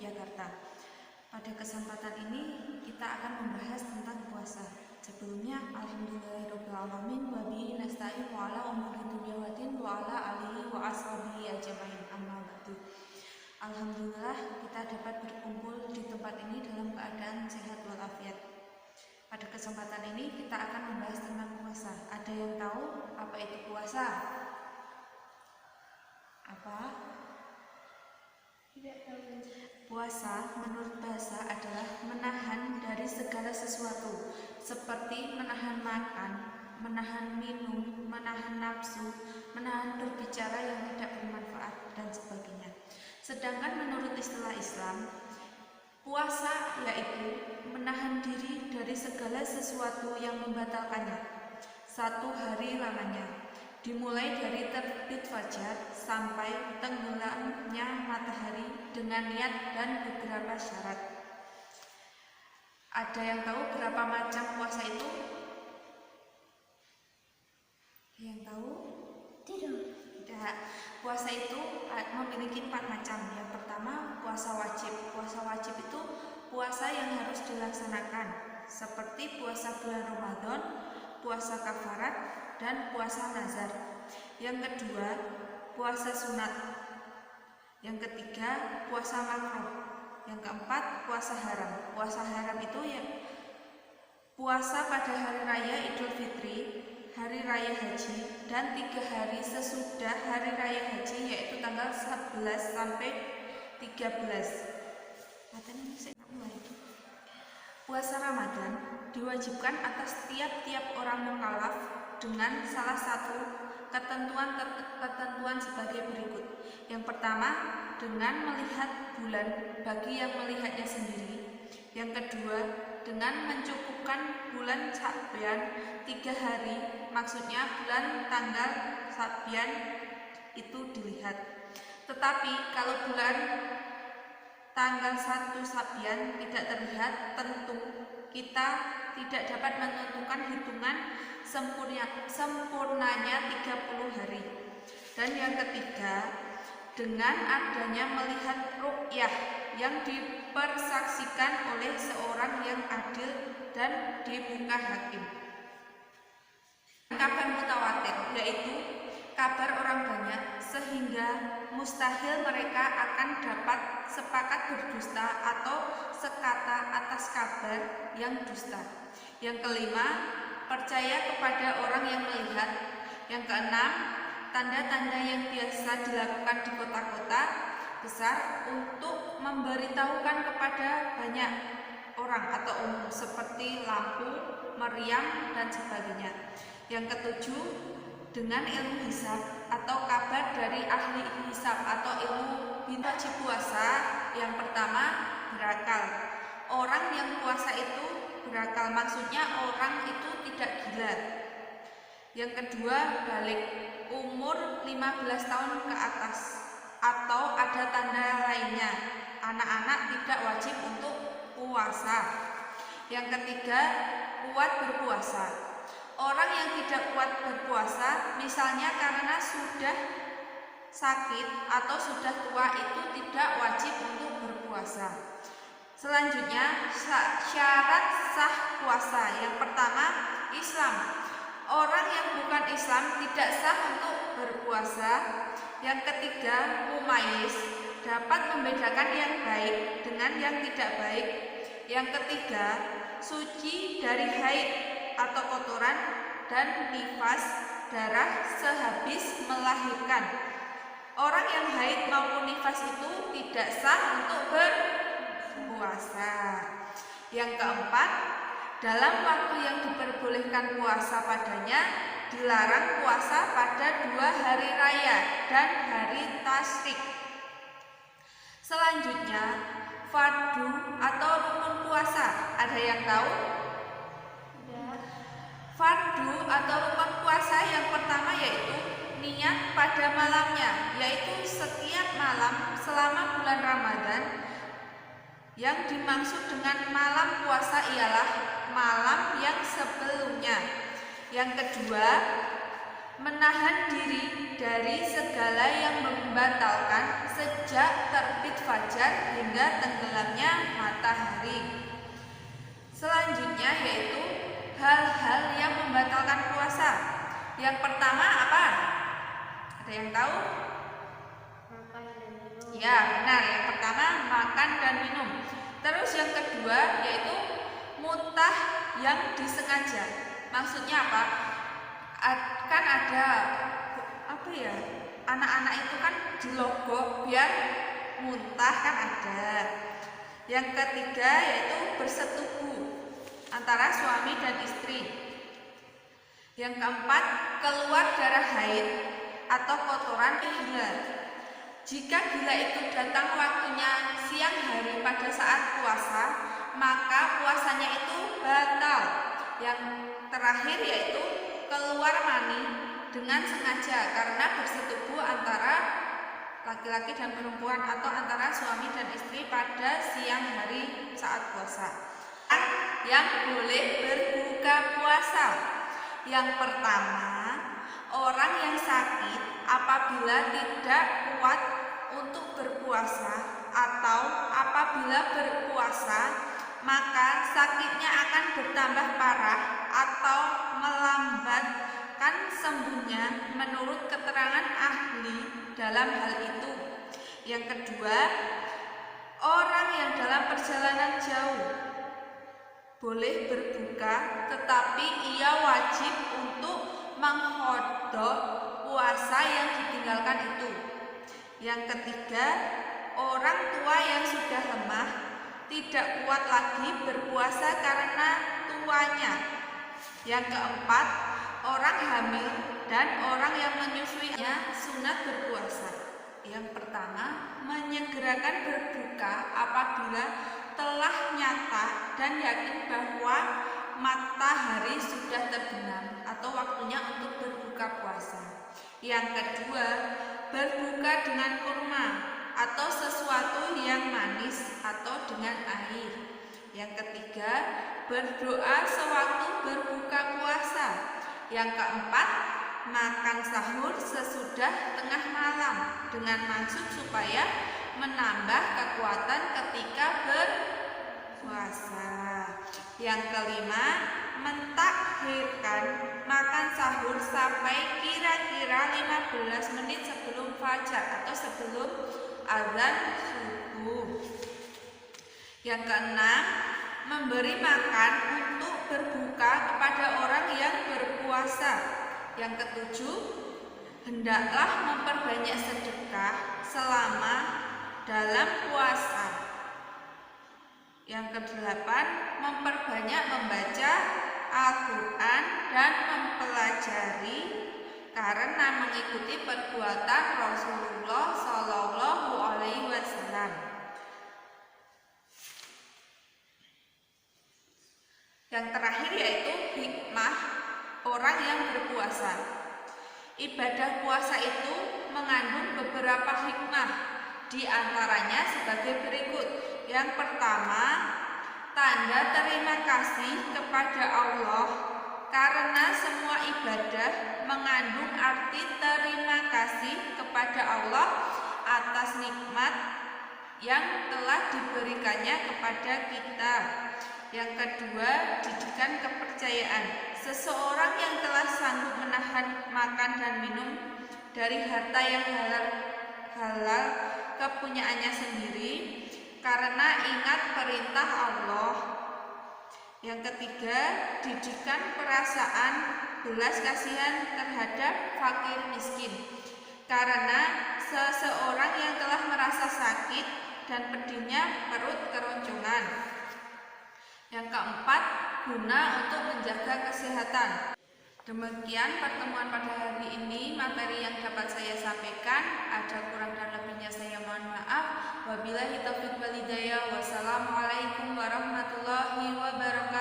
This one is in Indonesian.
Yogyakarta. Pada kesempatan ini kita akan membahas tentang puasa. Sebelumnya, alhamdulillahirobbilalamin wa bihi nasta'in wa ala umuri dunya waddin wa ala alihi wa ashabihi ajmain, amma ba'du. Alhamdulillah kita dapat berkumpul di tempat ini dalam keadaan sehat walafiat. Pada kesempatan ini kita akan membahas tentang puasa. Ada yang tahu apa itu puasa? Apa? Tidak tahu. Puasa menurut bahasa adalah menahan dari segala sesuatu, seperti menahan makan, menahan minum, menahan nafsu, menahan berbicara yang tidak bermanfaat, dan sebagainya. Sedangkan menurut istilah Islam, puasa yaitu menahan diri dari segala sesuatu yang membatalkannya 1 hari lamanya, dimulai dari terbit fajar sampai tenggelamnya matahari dengan niat dan beberapa syarat. Ada yang tahu berapa macam puasa itu? Yang tahu? Tidak. Tidak. Puasa itu memiliki 4 macam. Yang pertama, puasa wajib. Puasa wajib itu puasa yang harus dilaksanakan, seperti puasa bulan Ramadan, puasa kafarat, dan puasa nazar. Yang kedua, puasa sunat. Yang ketiga, puasa makruh. Yang keempat, puasa haram. Puasa haram itu ya puasa pada hari raya Idul Fitri, hari raya haji, dan 3 hari sesudah hari raya haji, yaitu tanggal 11 sampai 13. Puasa Ramadan diwajibkan atas tiap-tiap orang mukallaf dengan salah satu ketentuan sebagai berikut. Yang pertama, dengan melihat bulan bagi yang melihatnya sendiri. Yang kedua, dengan mencukupkan bulan Sya'ban 3 hari, maksudnya bulan tanggal Sya'ban itu dilihat. Tetapi kalau bulan tanggal 1 Sya'ban tidak terlihat, tentu kita tidak dapat menentukan hitungan sempurnanya 30 hari. Dan yang ketiga, dengan adanya melihat ru'yah yang dipersaksikan oleh seorang yang adil dan di muka hakim. Kabar mutawatir yaitu kabar orang banyak, sehingga mustahil mereka akan dapat sepakat berdusta atau sekata atas kabar yang dusta. Yang kelima, percaya kepada orang yang melihat. Yang keenam, tanda-tanda yang biasa dilakukan di kota-kota besar untuk memberitahukan kepada banyak orang atau umum, seperti lampu, meriam, dan sebagainya. Yang ketujuh, dengan ilmu hisab atau kabar dari ahli hisab atau ilmu wajib puasa. Yang pertama, berakal. Orang yang puasa itu berakal, maksudnya orang itu tidak gila. Yang kedua, balik, umur 15 tahun ke atas, atau ada tanda lainnya. Anak-anak tidak wajib untuk puasa. Yang ketiga, kuat berpuasa. Orang yang tidak kuat berpuasa, misalnya karena sudah sakit atau sudah tua, itu tidak wajib untuk berpuasa. Selanjutnya, syarat sah puasa. Yang pertama, Islam. Orang yang bukan Islam tidak sah untuk berpuasa. Yang ketiga, mumayyiz, dapat membedakan yang baik dengan yang tidak baik. Yang ketiga, suci dari haid atau kotoran dan nifas, darah sehabis melahirkan. Orang yang haid maupun nifas itu tidak sah untuk berpuasa. Yang keempat, dalam waktu yang diperbolehkan puasa padanya, dilarang puasa pada 2 hari raya dan hari tasyrik. Selanjutnya, fardu atau rukun puasa. Ada yang tahu? Fardu atau rukun puasa yang pertama yaitu niat pada malamnya, yaitu setiap malam selama bulan Ramadan. Yang dimaksud dengan malam puasa ialah malam yang sebelumnya. Yang kedua, menahan diri dari segala yang membatalkan sejak terbit fajar hingga tenggelamnya matahari. Selanjutnya yaitu hal-hal yang membatalkan puasa. Yang pertama apa? Ada yang tahu? Makan dan minum. Ya, benar. Yang pertama makan dan minum. Terus yang kedua yaitu muntah yang disengaja. Maksudnya apa? Kan ada apa ya? Anak-anak itu kan dilogok biar muntah kan ada. Yang ketiga yaitu bersetubuh antara suami dan istri. Yang keempat, keluar darah haid atau kotoran gila. Jika gila itu datang waktunya siang hari pada saat puasa, maka puasanya itu batal. Yang terakhir yaitu keluar mani dengan sengaja karena bersetubuh antara laki-laki dan perempuan atau antara suami dan istri pada siang hari saat puasa. Yang boleh berbuka puasa. Yang pertama, orang yang sakit apabila tidak kuat untuk berpuasa atau apabila berpuasa maka sakitnya akan bertambah parah atau melambatkan sembuhnya menurut keterangan ahli dalam hal itu. Yang kedua, orang yang dalam perjalanan jauh boleh berbuka, tetapi ia wajib untuk mengqadha puasa yang ditinggalkan itu. Yang ketiga, orang tua yang sudah lemah tidak kuat lagi berpuasa karena tuanya. Yang keempat, orang hamil dan orang yang menyusuinya sunat berpuasa. Yang pertama, menyegerakan berbuka apabila telah nyata dan yakin bahwa matahari sudah terbenam atau waktunya untuk berbuka puasa. Yang kedua, berbuka dengan kurma atau sesuatu yang manis atau dengan air. Yang ketiga, berdoa sewaktu berbuka puasa. Yang keempat, makan sahur sesudah tengah malam dengan maksud supaya menambah kekuatan ketika berpuasa. Yang kelima, mentakhirkan makan sahur sampai kira-kira 15 menit sebelum fajar atau sebelum azan subuh. Yang keenam, memberi makan untuk berbuka kepada orang yang berpuasa. Yang ketujuh, hendaklah memperbanyak sedekah selama dalam puasa. Yang kedelapan, memperbanyak membaca Al-Quran dan mempelajari karena mengikuti perbuatan Rasulullah Shallallahu Alaihi Wasallam. Yang terakhir yaitu hikmah orang yang berpuasa. Ibadah puasa itu mengandung beberapa hikmah, di antaranya sebagai berikut. Yang pertama, tanda terima kasih kepada Allah karena semua ibadah mengandung arti terima kasih kepada Allah atas nikmat yang telah diberikannya kepada kita. Yang kedua, didikan kepercayaan. Seseorang yang telah sanggup menahan makan dan minum dari harta yang halal kepunyaannya sendiri karena ingat perintah Allah. Yang ketiga, didikan perasaan belas kasihan terhadap fakir miskin karena seseorang yang telah merasa sakit dan pedihnya perut keroncongan. Yang keempat, guna untuk menjaga kesehatan. Demikian pertemuan pada hari ini, materi yang dapat saya sampaikan. Ada kurang dan lebihnya saya mohon maaf. Wabillahi taufiq wal hidayah. Wassalamualaikum warahmatullahi wabarakatuh.